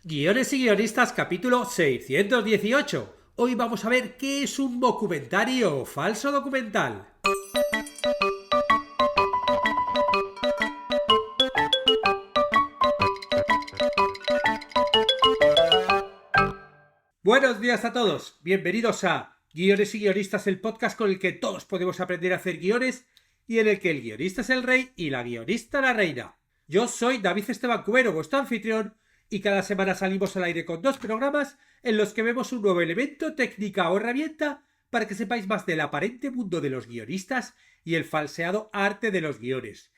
Guiones y guionistas capítulo 618. Hoy vamos a ver qué es un documentario o falso documental. Buenos días a todos, bienvenidos a Guiones y guionistas, el podcast con el que todos podemos aprender a hacer guiones y en el que el guionista es el rey y la guionista la reina. Yo soy David Esteban Cubero, vuestro anfitrión, y cada semana salimos al aire con dos programas en los que vemos un nuevo elemento, técnica o herramienta para que sepáis más del aparente mundo de los guionistas y el falseado arte de los guiones.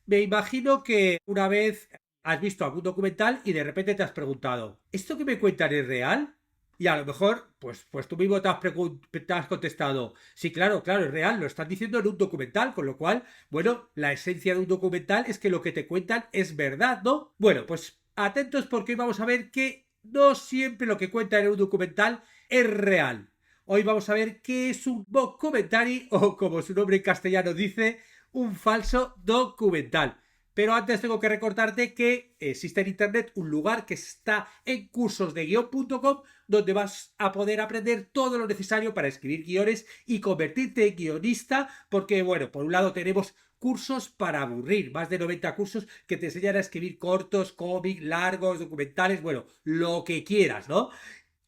Me imagino que una vez has visto algún documental y de repente te has preguntado, ¿esto que me cuentan es real? Y a lo mejor, pues tú mismo te has contestado, sí, claro, es real, lo están diciendo en un documental, con lo cual, bueno, la esencia de un documental es que lo que te cuentan es verdad, ¿no? Bueno, pues atentos porque hoy vamos a ver que no siempre lo que cuentan en un documental es real. Hoy vamos a ver qué es un documentary o, como su nombre en castellano dice, un falso documental. Pero antes tengo que recordarte que existe en internet un lugar que está en cursosdeguion.com donde vas a poder aprender todo lo necesario para escribir guiones y convertirte en guionista, porque bueno, por un lado tenemos cursos para aburrir, más de 90 cursos que te enseñan a escribir cortos, cómics, largos, documentales, bueno, lo que quieras, ¿no?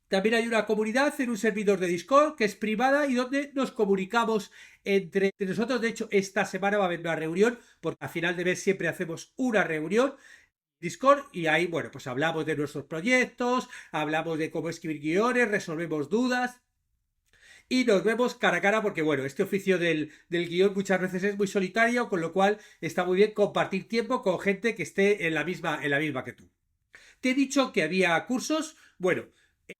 También hay una comunidad en un servidor de Discord que es privada y donde nos comunicamos entre nosotros. De hecho, esta semana va a haber una reunión, porque a final de mes siempre hacemos una reunión Discord y ahí, bueno, pues hablamos de nuestros proyectos, hablamos de cómo escribir guiones, resolvemos dudas y nos vemos cara a cara porque, bueno, este oficio del guión muchas veces es muy solitario, con lo cual está muy bien compartir tiempo con gente que esté en la misma que tú. Te he dicho que había cursos. Bueno,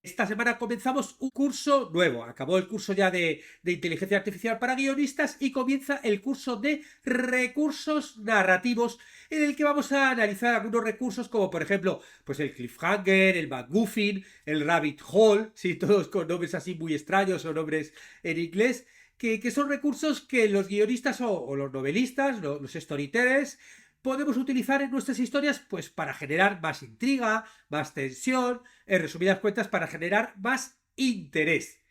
esta semana comenzamos un curso nuevo. Acabó el curso ya de inteligencia artificial para guionistas y comienza el curso de recursos narrativos en el que vamos a analizar algunos recursos como por ejemplo pues el cliffhanger, el MacGuffin, el rabbit hole, sí, todos con nombres así muy extraños o nombres en inglés. Que son recursos que los guionistas o los novelistas, los storytellers, podemos utilizar en nuestras historias pues para generar más intriga, más tensión, en resumidas cuentas para generar más interés.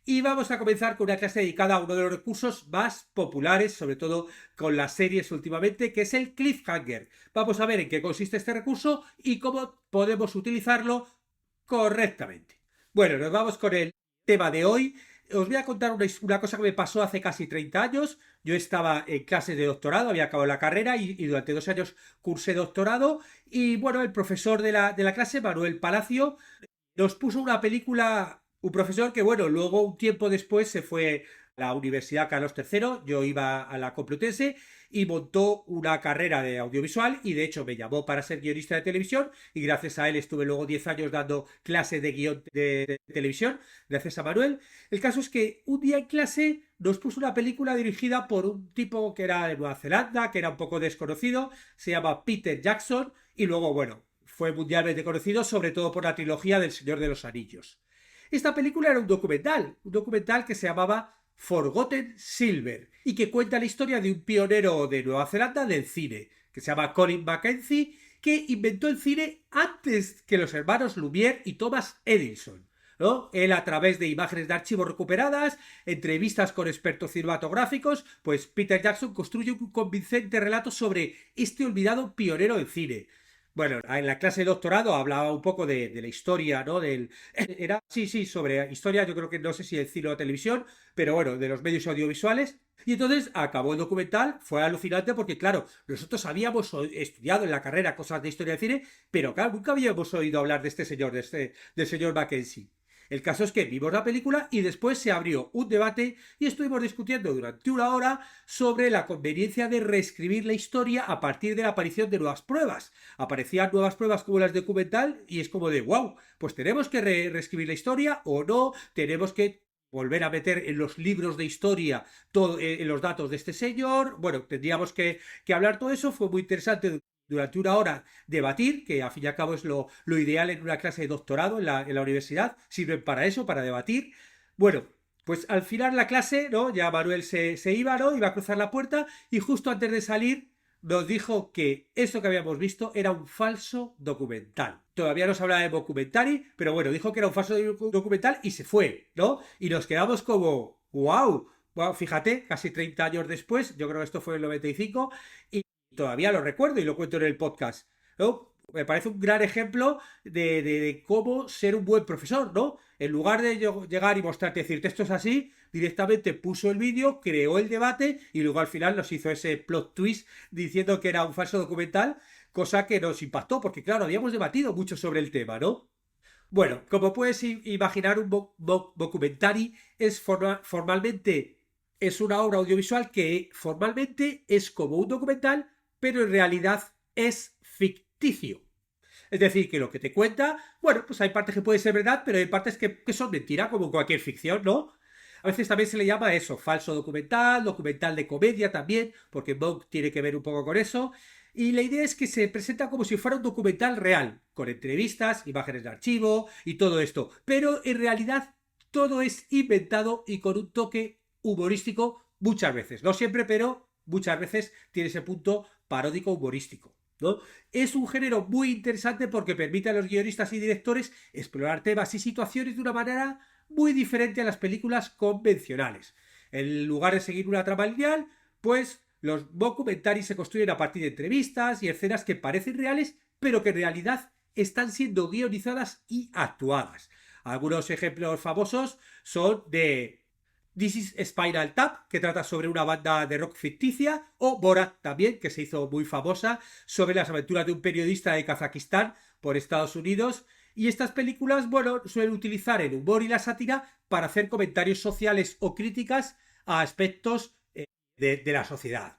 Y vamos a comenzar con una clase dedicada a uno de los recursos más populares, sobre todo con las series últimamente, que es el cliffhanger. Vamos a ver en qué consiste este recurso y cómo podemos utilizarlo correctamente. Bueno, nos vamos con el tema de hoy. Os voy a contar una cosa que me pasó hace casi 30 años. Yo estaba en clases de doctorado, había acabado la carrera y durante 2 años cursé doctorado. Y bueno, el profesor de la clase, Manuel Palacio, nos puso una película, un profesor que, bueno, luego un tiempo después se fue a la Universidad Carlos III, yo iba a la Complutense y montó una carrera de audiovisual y de hecho me llamó para ser guionista de televisión y gracias a él estuve luego 10 años dando clases de guión de televisión, gracias a Manuel. El caso es que un día en clase nos puso una película dirigida por un tipo que era de Nueva Zelanda, que era un poco desconocido, se llama Peter Jackson y luego, bueno, fue mundialmente conocido sobre todo por la trilogía del Señor de los Anillos. Esta película era un documental que se llamaba Forgotten Silver y que cuenta la historia de un pionero de Nueva Zelanda del cine, que se llama Colin Mackenzie, que inventó el cine antes que los hermanos Lumière y Thomas Edison. ¿No? Él, a través de imágenes de archivos recuperadas, entrevistas con expertos cinematográficos, pues Peter Jackson construye un convincente relato sobre este olvidado pionero del cine. Bueno, en la clase de doctorado hablaba un poco de la historia, ¿no? Era, sí, sobre historia, yo creo que no sé si el cine o televisión, pero bueno, de los medios audiovisuales. Y entonces acabó el documental, fue alucinante porque, claro, nosotros habíamos estudiado en la carrera cosas de historia del cine, pero claro, nunca habíamos oído hablar de este señor, del señor Mackenzie. El caso es que vimos la película y después se abrió un debate y estuvimos discutiendo durante una hora sobre la conveniencia de reescribir la historia a partir de la aparición de nuevas pruebas. Aparecían nuevas pruebas como las de documental y es como de wow, pues tenemos que reescribir la historia o no, tenemos que volver a meter en los libros de historia todo, en los datos de este señor. Bueno, tendríamos que hablar todo eso, fue muy interesante durante una hora debatir, que a fin y al cabo es lo ideal en una clase de doctorado en la universidad, sirven para eso, para debatir. Bueno, pues al final la clase, ¿no? Ya Manuel se iba, ¿no? Iba a cruzar la puerta y justo antes de salir nos dijo que eso que habíamos visto era un falso documental. Todavía nos hablaba de documentary, pero bueno, dijo que era un falso documental y se fue, ¿no? Y nos quedamos como, wow. Bueno, fíjate, casi 30 años después, yo creo que esto fue en el 95, y todavía lo recuerdo y lo cuento en el podcast, ¿no? Me parece un gran ejemplo de cómo ser un buen profesor, ¿no? En lugar de llegar y mostrarte, decirte esto es así, directamente puso el vídeo, creó el debate y luego al final nos hizo ese plot twist diciendo que era un falso documental, cosa que nos impactó, porque claro, habíamos debatido mucho sobre el tema, ¿no? Bueno, como puedes imaginar, un documentary es formalmente es una obra audiovisual que formalmente es como un documental, pero en realidad es ficticio. Es decir, que lo que te cuenta, bueno, pues hay partes que pueden ser verdad, pero hay partes que son mentira, como cualquier ficción, ¿no? A veces también se le llama eso, falso documental, documental de comedia también, porque Monk tiene que ver un poco con eso. Y la idea es que se presenta como si fuera un documental real, con entrevistas, imágenes de archivo y todo esto. Pero en realidad todo es inventado y con un toque humorístico muchas veces. No siempre, pero muchas veces tiene ese punto paródico humorístico, ¿no? Es un género muy interesante porque permite a los guionistas y directores explorar temas y situaciones de una manera muy diferente a las películas convencionales. En lugar de seguir una trama lineal, pues los documentaries se construyen a partir de entrevistas y escenas que parecen reales, pero que en realidad están siendo guionizadas y actuadas. Algunos ejemplos famosos son de This is Spinal Tap, que trata sobre una banda de rock ficticia, o Borat también, que se hizo muy famosa, sobre las aventuras de un periodista de Kazajistán por Estados Unidos. Y estas películas, bueno, suelen utilizar el humor y la sátira para hacer comentarios sociales o críticas a aspectos de la sociedad.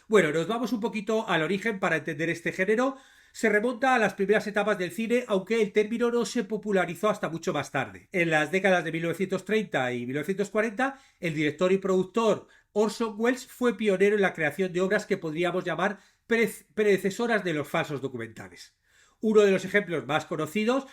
Bueno, nos vamos un poquito al origen para entender este género. Se remonta a las primeras etapas del cine, aunque el término no se popularizó hasta mucho más tarde. En las décadas de 1930 y 1940, el director y productor Orson Welles fue pionero en la creación de obras que podríamos llamar predecesoras de los falsos documentales. Uno de los ejemplos más conocidos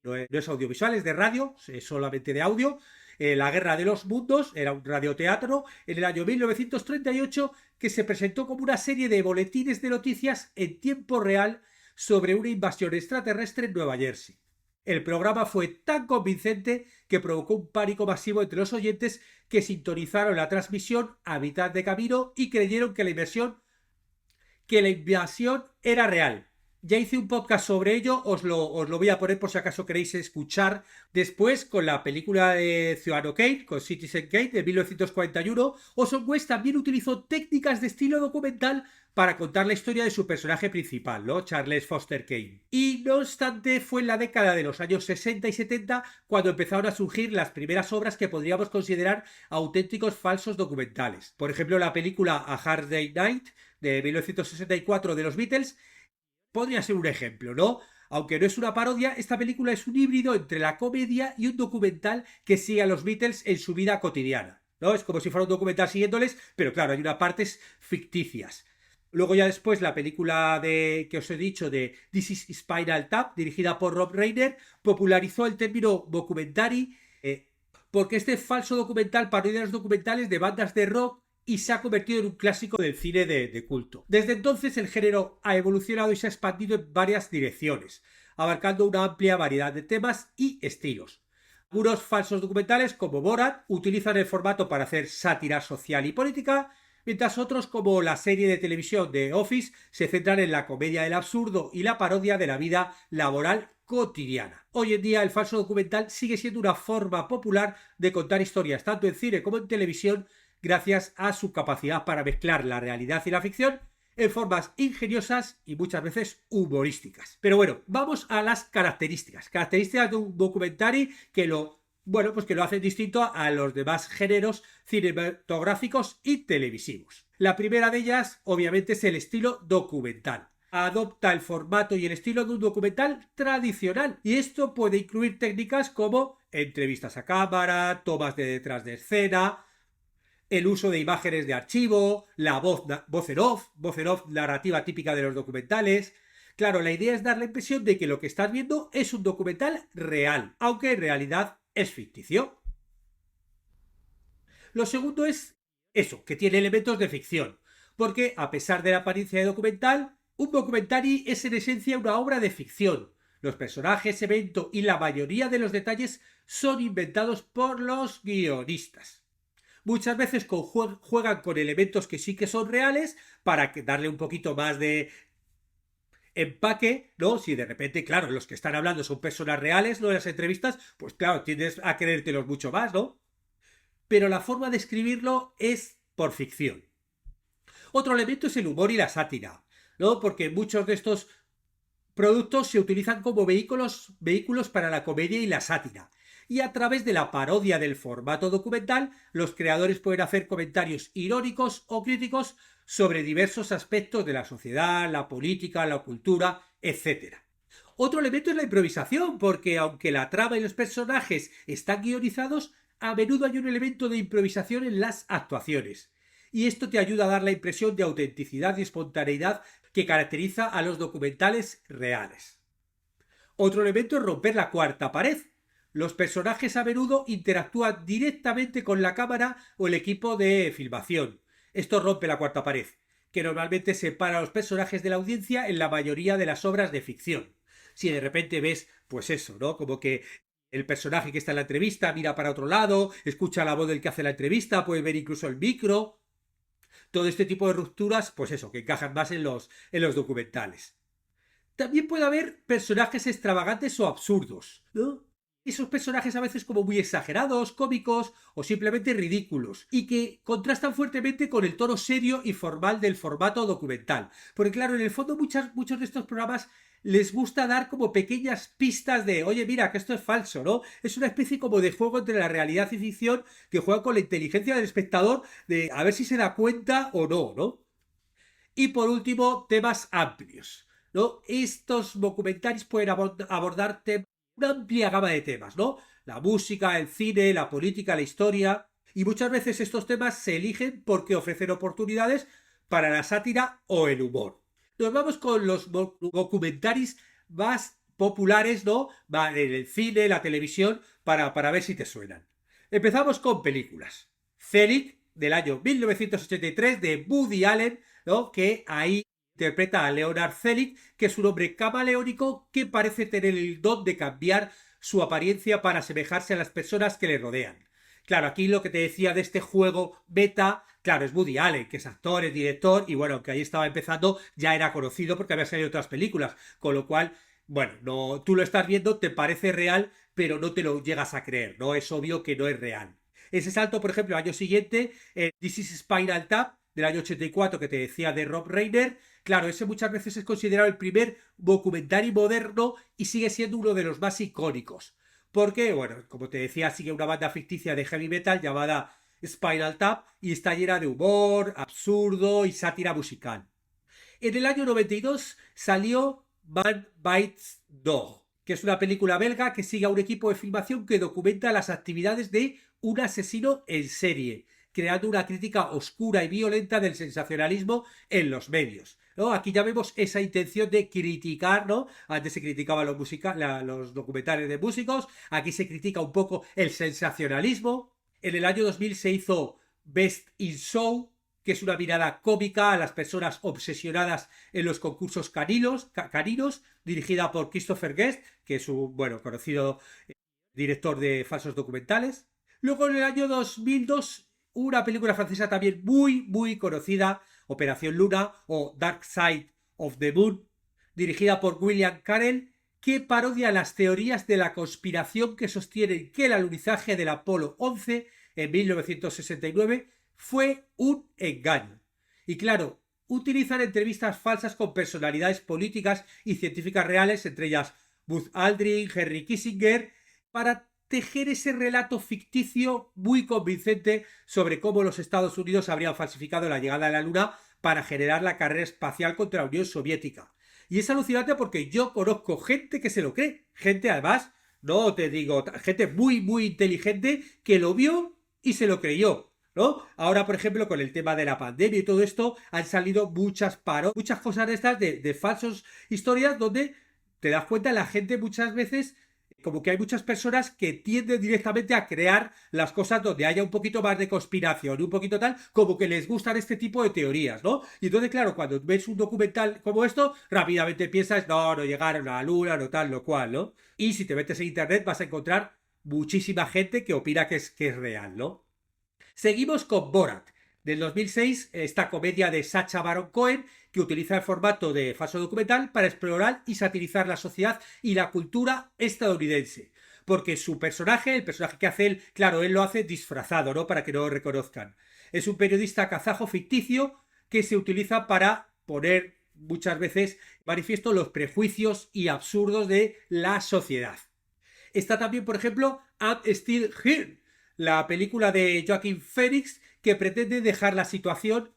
no es audiovisual, es de radio, es solamente de audio. La Guerra de los Mundos era un radioteatro en el año 1938 que se presentó como una serie de boletines de noticias en tiempo real sobre una invasión extraterrestre en Nueva Jersey. El programa fue tan convincente que provocó un pánico masivo entre los oyentes que sintonizaron la transmisión a mitad de camino y creyeron que la invasión era real. Ya hice un podcast sobre ello, os lo voy a poner por si acaso queréis escuchar después con la película de Ciudadano Kane, con Citizen Kane de 1941. Orson Welles también utilizó técnicas de estilo documental para contar la historia de su personaje principal, ¿no? Charles Foster Kane. Y no obstante, fue en la década de los años 60 y 70 cuando empezaron a surgir las primeras obras que podríamos considerar auténticos falsos documentales. Por ejemplo, la película A Hard Day's Night de 1964 de los Beatles podría ser un ejemplo, ¿no? Aunque no es una parodia, esta película es un híbrido entre la comedia y un documental que sigue a los Beatles en su vida cotidiana, ¿no? Es como si fuera un documental siguiéndoles, pero claro, hay unas partes ficticias. Luego ya después la película que os he dicho de This is Spinal Tap, dirigida por Rob Reiner, popularizó el término documentary porque este falso documental parodia los documentales de bandas de rock y se ha convertido en un clásico del cine de culto. Desde entonces el género ha evolucionado y se ha expandido en varias direcciones, abarcando una amplia variedad de temas y estilos. Algunos falsos documentales, como Borat, utilizan el formato para hacer sátira social y política, mientras otros, como la serie de televisión de Office, se centran en la comedia del absurdo y la parodia de la vida laboral cotidiana. Hoy en día el falso documental sigue siendo una forma popular de contar historias tanto en cine como en televisión, gracias a su capacidad para mezclar la realidad y la ficción en formas ingeniosas y muchas veces humorísticas. Pero bueno, vamos a las características. Características de un documentary que lo hacen distinto a los demás géneros cinematográficos y televisivos. La primera de ellas, obviamente, es el estilo documental. Adopta el formato y el estilo de un documental tradicional, y esto puede incluir técnicas como entrevistas a cámara, tomas de detrás de escena, el uso de imágenes de archivo, la voz en off narrativa típica de los documentales. Claro, la idea es dar la impresión de que lo que estás viendo es un documental real, aunque en realidad es ficticio. Lo segundo es eso, que tiene elementos de ficción. Porque, a pesar de la apariencia de documental, un documentary es en esencia una obra de ficción. Los personajes, eventos y la mayoría de los detalles son inventados por los guionistas. Muchas veces juegan con elementos que sí que son reales para darle un poquito más de empaque, ¿no? Si de repente, claro, los que están hablando son personas reales, no en las entrevistas, pues claro, tiendes a creértelos mucho más, ¿no? Pero la forma de escribirlo es por ficción. Otro elemento es el humor y la sátira, ¿no? Porque muchos de estos productos se utilizan como vehículos para la comedia y la sátira. Y a través de la parodia del formato documental, los creadores pueden hacer comentarios irónicos o críticos sobre diversos aspectos de la sociedad, la política, la cultura, etc. Otro elemento es la improvisación, porque aunque la trama y los personajes están guionizados, a menudo hay un elemento de improvisación en las actuaciones. Y esto te ayuda a dar la impresión de autenticidad y espontaneidad que caracteriza a los documentales reales. Otro elemento es romper la cuarta pared. Los personajes a menudo interactúan directamente con la cámara o el equipo de filmación. Esto rompe la cuarta pared, que normalmente separa a los personajes de la audiencia en la mayoría de las obras de ficción. Si de repente ves, pues eso, ¿no? Como que el personaje que está en la entrevista mira para otro lado, escucha la voz del que hace la entrevista, puede ver incluso el micro. Todo este tipo de rupturas, pues eso, que encajan más en los documentales. También puede haber personajes extravagantes o absurdos, ¿no? Esos personajes a veces como muy exagerados, cómicos o simplemente ridículos, y que contrastan fuertemente con el tono serio y formal del formato documental. Porque claro, en el fondo muchos de estos programas les gusta dar como pequeñas pistas de, oye, mira, que esto es falso, ¿no? Es una especie como de juego entre la realidad y ficción que juega con la inteligencia del espectador de a ver si se da cuenta o no, ¿no? Y por último, temas amplios, ¿no? Estos documentales pueden abordar una amplia gama de temas, ¿no? La música, el cine, la política, la historia. Y muchas veces estos temas se eligen porque ofrecen oportunidades para la sátira o el humor. Nos vamos con los documentaries más populares, ¿no? En el cine, la televisión, para ver si te suenan. Empezamos con películas. Zelig, del año 1983, de Woody Allen, ¿no? Que ahí interpreta a Leonard Zelig, que es un hombre camaleónico que parece tener el don de cambiar su apariencia para asemejarse a las personas que le rodean. Claro, aquí lo que te decía de este juego beta, claro, es Woody Allen, que es actor, es director, y bueno, que ahí estaba empezando, ya era conocido porque había salido otras películas, con lo cual, bueno, no, tú lo estás viendo, te parece real, pero no te lo llegas a creer, ¿no? Es obvio que no es real. Ese salto, por ejemplo, al año siguiente, This is Spinal Tap, del año 84, que te decía de Rob Reiner, claro, ese muchas veces es considerado el primer documental moderno y sigue siendo uno de los más icónicos. Porque, bueno, como te decía, sigue una banda ficticia de heavy metal llamada Spinal Tap y está llena de humor, absurdo y sátira musical. En el año 92 salió Man Bites Dog, que es una película belga que sigue a un equipo de filmación que documenta las actividades de un asesino en serie, creando una crítica oscura y violenta del sensacionalismo en los medios, ¿no? Aquí ya vemos esa intención de criticar, ¿no? Antes se criticaban los documentales de músicos, aquí se critica un poco el sensacionalismo. En el año 2000 se hizo Best in Show, que es una mirada cómica a las personas obsesionadas en los concursos caninos, dirigida por Christopher Guest, que es un, bueno, conocido director de falsos documentales. Luego en el año 2002, una película francesa también muy conocida, Operación Luna o Dark Side of the Moon, dirigida por William Carell, que parodia las teorías de la conspiración que sostienen que el alunizaje del Apolo 11 en 1969 fue un engaño. Y claro, utilizan entrevistas falsas con personalidades políticas y científicas reales, entre ellas Buzz Aldrin, Henry Kissinger, para tejer ese relato ficticio muy convincente sobre cómo los Estados Unidos habrían falsificado la llegada a la Luna para generar la carrera espacial contra la Unión Soviética. Y es alucinante porque yo conozco gente que se lo cree, gente además, no te digo, gente muy inteligente que lo vio y se lo creyó, ¿no? Ahora, por ejemplo, con el tema de la pandemia y todo esto, han salido muchas cosas de estas de falsas historias donde te das cuenta la gente muchas veces como que hay muchas personas que tienden directamente a crear las cosas donde haya un poquito más de conspiración, un poquito tal, como que les gustan este tipo de teorías, ¿no? Y entonces, claro, cuando ves un documental como esto, rápidamente piensas, no llegaron a la luna, no tal, lo cual, ¿no? Y si te metes en internet vas a encontrar muchísima gente que opina que es real, ¿no? Seguimos con Borat, del 2006, esta comedia de Sacha Baron Cohen, que utiliza el formato de falso documental para explorar y satirizar la sociedad y la cultura estadounidense. Porque su personaje, el personaje que hace él, claro, él lo hace disfrazado, ¿no? Para que no lo reconozcan. Es un periodista kazajo ficticio que se utiliza para poner muchas veces manifiesto los prejuicios y absurdos de la sociedad. Está también, por ejemplo, I'm Still Here, la película de Joaquin Phoenix que pretende dejar la actuación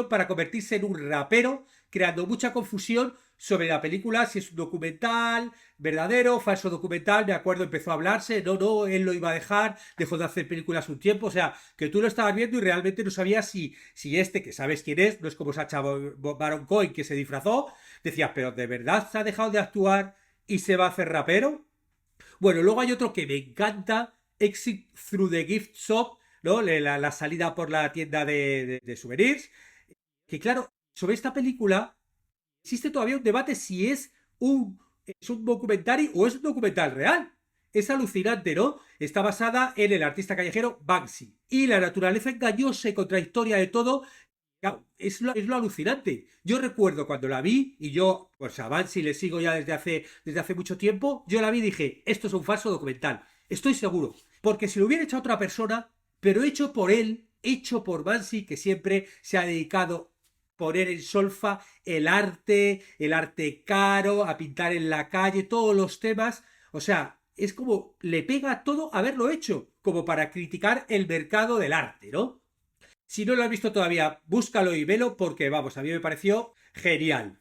para convertirse en un rapero, creando mucha confusión sobre la película, si es un documental, verdadero, falso documental. Me acuerdo, empezó a hablarse, no, él lo iba a dejar, dejó de hacer películas un tiempo, o sea, que tú lo estabas viendo y realmente no sabías si este, que sabes quién es, no es como Sacha Baron Cohen que se disfrazó, decías, pero ¿de verdad se ha dejado de actuar y se va a hacer rapero? Bueno, luego hay otro que me encanta, Exit Through the Gift Shop, ¿no? La salida por la tienda de souvenirs. Que claro, sobre esta película existe todavía un debate si es un documental o es un documental real. Es alucinante, ¿no? Está basada en el artista callejero Banksy. Y la naturaleza engañosa y contradictoria de todo, claro, es lo alucinante. Yo recuerdo cuando la vi, y yo, pues a Banksy le sigo ya desde hace mucho tiempo, yo la vi y dije, esto es un falso documental. Estoy seguro. Porque si lo hubiera hecho a otra persona, pero hecho por él, hecho por Banksy, que siempre se ha dedicado a poner en solfa el arte caro, a pintar en la calle, todos los temas. O sea, es como le pega a todo haberlo hecho, como para criticar el mercado del arte, ¿no? Si no lo has visto todavía, búscalo y velo porque, vamos, a mí me pareció genial.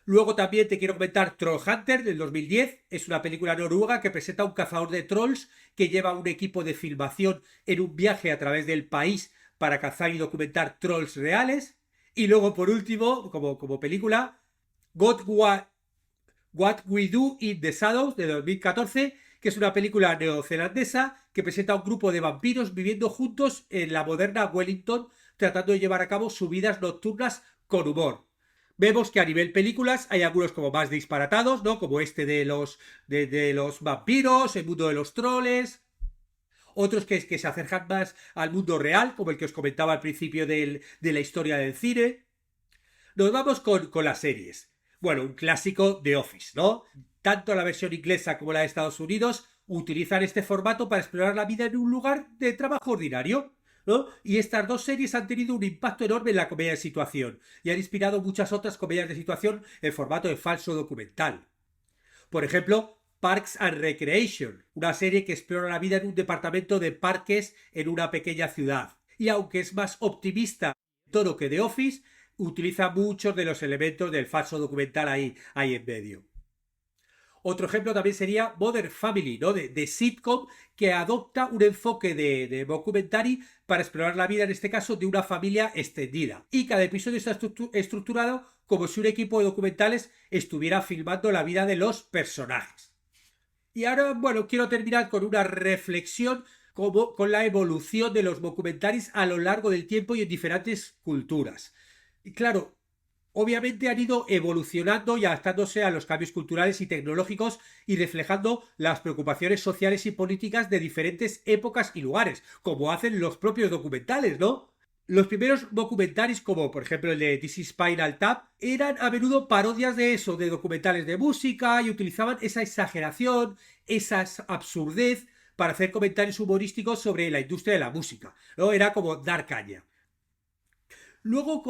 Luego también te quiero comentar Trollhunter del 2010. Es una película noruega que presenta a un cazador de trolls que lleva un equipo de filmación en un viaje a través del país para cazar y documentar trolls reales. Y luego, por último, como película, What We Do in the Shadows de 2014, que es una película neozelandesa que presenta a un grupo de vampiros viviendo juntos en la moderna Wellington, tratando de llevar a cabo sus vidas nocturnas con humor. Vemos que a nivel películas hay algunos como más disparatados, ¿no? Como este de los vampiros, el mundo de los troles. Otros que se acercan más al mundo real, como el que os comentaba al principio de la historia del cine. Nos vamos con las series. Bueno, un clásico de Office, ¿no? Tanto la versión inglesa como la de Estados Unidos utilizan este formato para explorar la vida en un lugar de trabajo ordinario, ¿no? Y estas dos series han tenido un impacto enorme en la comedia de situación y han inspirado muchas otras comedias de situación en formato de falso documental. Por ejemplo, Parks and Recreation, una serie que explora la vida en un departamento de parques en una pequeña ciudad. Y aunque es más optimista en tono que The Office, utiliza muchos de los elementos del falso documental ahí en medio. Otro ejemplo también sería Modern Family, ¿no? De sitcom que adopta un enfoque de documentary para explorar la vida, en este caso, de una familia extendida. Y cada episodio está estructurado como si un equipo de documentales estuviera filmando la vida de los personajes. Y ahora, bueno, quiero terminar con una reflexión con la evolución de los documentaries a lo largo del tiempo y en diferentes culturas. Y claro, obviamente han ido evolucionando y adaptándose a los cambios culturales y tecnológicos y reflejando las preocupaciones sociales y políticas de diferentes épocas y lugares, como hacen los propios documentales, ¿no? Los primeros documentales, como por ejemplo el de This is Spinal Tap, eran a menudo parodias de eso, de documentales de música, y utilizaban esa exageración, esa absurdez para hacer comentarios humorísticos sobre la industria de la música, ¿no? Era como dar caña. Luego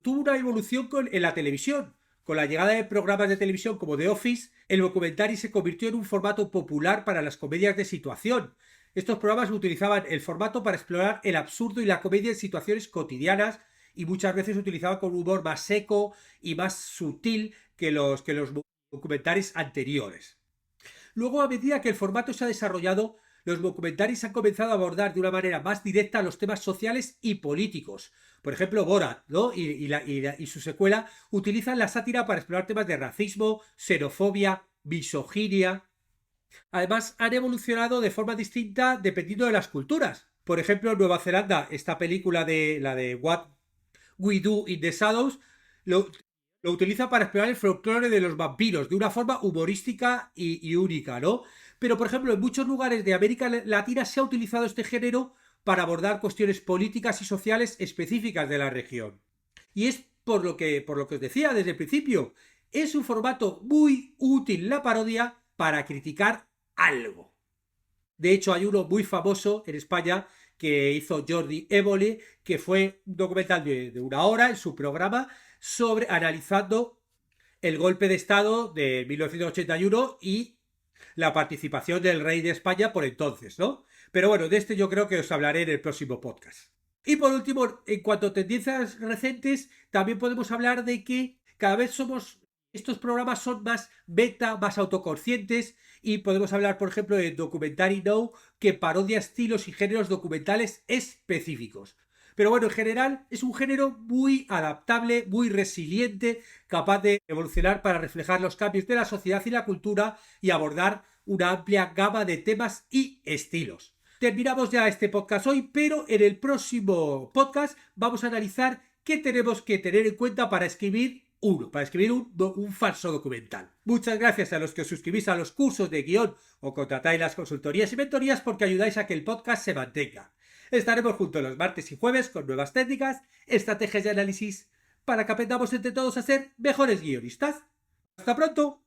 tuvo una evolución en la televisión. Con la llegada de programas de televisión como The Office, el documentary se convirtió en un formato popular para las comedias de situación. Estos programas utilizaban el formato para explorar el absurdo y la comedia en situaciones cotidianas y muchas veces utilizaban con un humor más seco y más sutil que los documentaries anteriores. Luego, a medida que el formato se ha desarrollado, los documentaries han comenzado a abordar de una manera más directa los temas sociales y políticos. Por ejemplo, Borat, ¿no? y su secuela utilizan la sátira para explorar temas de racismo, xenofobia, misoginia. Además, han evolucionado de forma distinta dependiendo de las culturas. Por ejemplo, en Nueva Zelanda, esta película de la de What We Do in the Shadows lo, lo utiliza para explorar el folclore de los vampiros de una forma humorística y única, ¿no? Pero, por ejemplo, en muchos lugares de América Latina se ha utilizado este género para abordar cuestiones políticas y sociales específicas de la región. Y es por lo que os decía desde el principio, es un formato muy útil la parodia para criticar algo. De hecho, hay uno muy famoso en España que hizo Jordi Évole, que fue un documental de una hora en su programa sobre analizando el golpe de Estado de 1981 y la participación del rey de España por entonces, ¿no? Pero bueno, de este yo creo que os hablaré en el próximo podcast. Y por último, en cuanto a tendencias recientes, también podemos hablar de que cada vez estos programas son más beta, más autoconscientes y podemos hablar, por ejemplo, de Documentary Now, que parodia estilos y géneros documentales específicos. Pero bueno, en general es un género muy adaptable, muy resiliente, capaz de evolucionar para reflejar los cambios de la sociedad y la cultura y abordar una amplia gama de temas y estilos. Terminamos ya este podcast hoy, pero en el próximo podcast vamos a analizar qué tenemos que tener en cuenta para escribir un falso documental. Muchas gracias a los que os suscribís a los cursos de guión o contratáis las consultorías y mentorías porque ayudáis a que el podcast se mantenga. Estaremos juntos los martes y jueves con nuevas técnicas, estrategias y análisis para que aprendamos entre todos a ser mejores guionistas. ¡Hasta pronto!